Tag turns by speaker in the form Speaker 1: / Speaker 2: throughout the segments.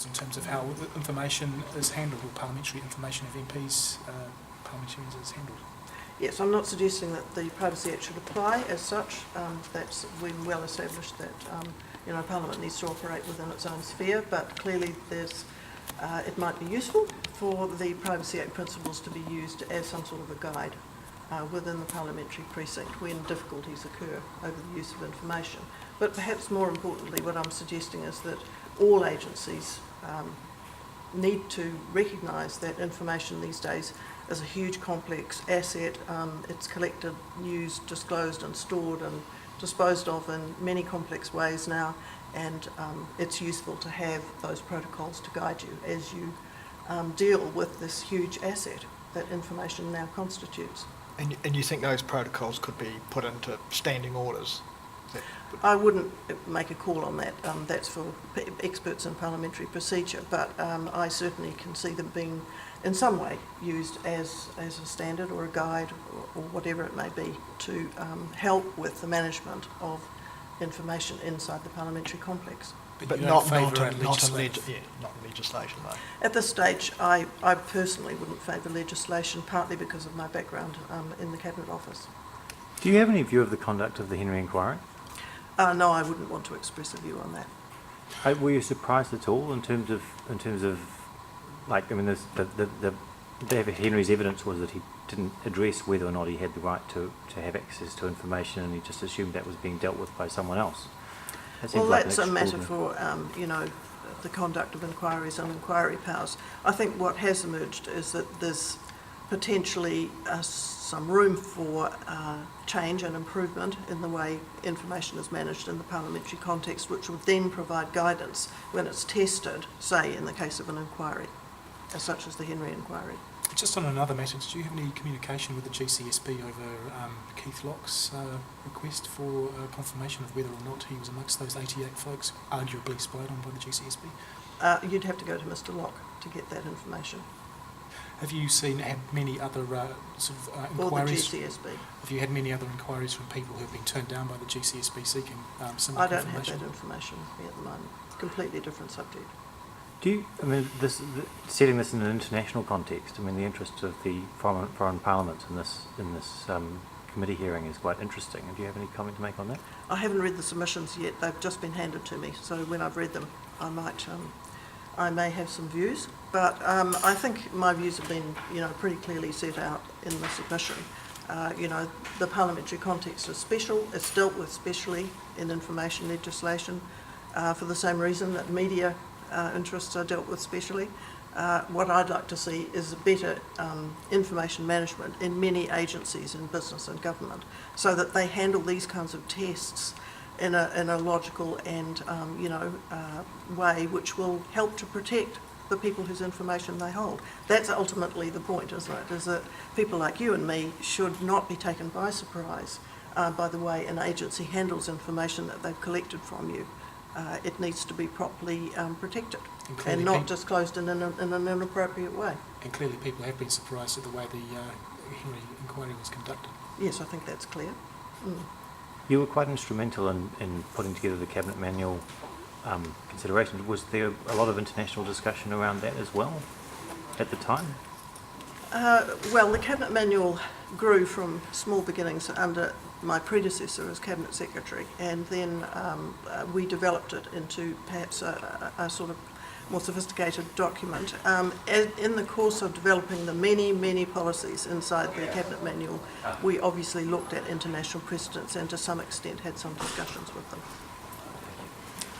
Speaker 1: in terms of how the information is handled, or parliamentary information of MPs, parliamentarians is handled.
Speaker 2: Yes, I'm not suggesting that the Privacy Act should apply as such. That's been well established that Parliament needs to operate within its own sphere, but clearly it might be useful for the Privacy Act principles to be used as some sort of a guide within the parliamentary precinct when difficulties occur over the use of information. But perhaps more importantly, what I'm suggesting is that all agencies need to recognise that information these days is a huge complex asset. It's collected, used, disclosed and stored and disposed of in many complex ways now, and it's useful to have those protocols to guide you as you deal with this huge asset that information now constitutes.
Speaker 3: And you think those protocols could be put into standing orders?
Speaker 2: I wouldn't make a call on that. That's for experts in parliamentary procedure, but I certainly can see them being in some way used as a standard or a guide or whatever it may be to help with the management of information inside the parliamentary complex.
Speaker 1: But
Speaker 3: not
Speaker 1: legislation,
Speaker 3: though.
Speaker 2: At this stage, I personally wouldn't favour legislation, partly because of my background in the Cabinet Office.
Speaker 4: Do you have any view of the conduct of the Henry inquiry?
Speaker 2: No, I wouldn't want to express a view on that.
Speaker 4: Were you surprised at all in terms of like, I mean, the David Henry's evidence was that he didn't address whether or not he had the right to have access to information, and he just assumed that was being dealt with by someone else.
Speaker 2: Well, that's a matter for the conduct of inquiries and inquiry powers. I think what has emerged is that there's potentially some room for change and improvement in the way information is managed in the parliamentary context, which would then provide guidance when it's tested, say in the case of an inquiry, such as the Henry inquiry.
Speaker 1: Just on another matter, did you have any communication with the GCSB over Keith Locke's request for confirmation of whether or not he was amongst those 88 folks arguably spied on by the GCSB?
Speaker 2: You'd have to go to Mr Locke to get that information.
Speaker 1: Have you had many other inquiries?
Speaker 2: Or the GCSB.
Speaker 1: Have you had many other inquiries from people who have been turned down by the GCSB seeking similar confirmation?
Speaker 2: I don't have that information with me at the moment. Completely different subject.
Speaker 4: Do you, I mean, setting this in an international context, I mean, the interest of the foreign parliaments in this committee hearing is quite interesting. Do you have any comment to make on that?
Speaker 2: I haven't read the submissions yet. They've just been handed to me. So when I've read them, I may have some views. But I think my views have been, pretty clearly set out in the submission. The parliamentary context is special. It's dealt with specially in information legislation for the same reason that media interests are dealt with specially. What I'd like to see is better information management in many agencies in business and government, so that they handle these kinds of tests in a logical and way which will help to protect the people whose information they hold. That's ultimately the point, isn't it? Is that people like you and me should not be taken by surprise by the way an agency handles information that they've collected from you. It needs to be properly protected and not disclosed in an inappropriate way.
Speaker 1: And clearly people have been surprised at the way the Henry inquiry was conducted.
Speaker 2: Yes, I think that's clear. Mm.
Speaker 4: You were quite instrumental in putting together the Cabinet Manual consideration. Was there a lot of international discussion around that as well at the time?
Speaker 2: Well, the Cabinet Manual grew from small beginnings under my predecessor as Cabinet Secretary, and then we developed it into perhaps a sort of more sophisticated document. In the course of developing the many policies inside the Cabinet Manual, we obviously looked at international precedents and to some extent had some discussions with them.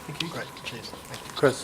Speaker 1: Thank you.
Speaker 3: Great, cheers. Thank you.
Speaker 4: Chris.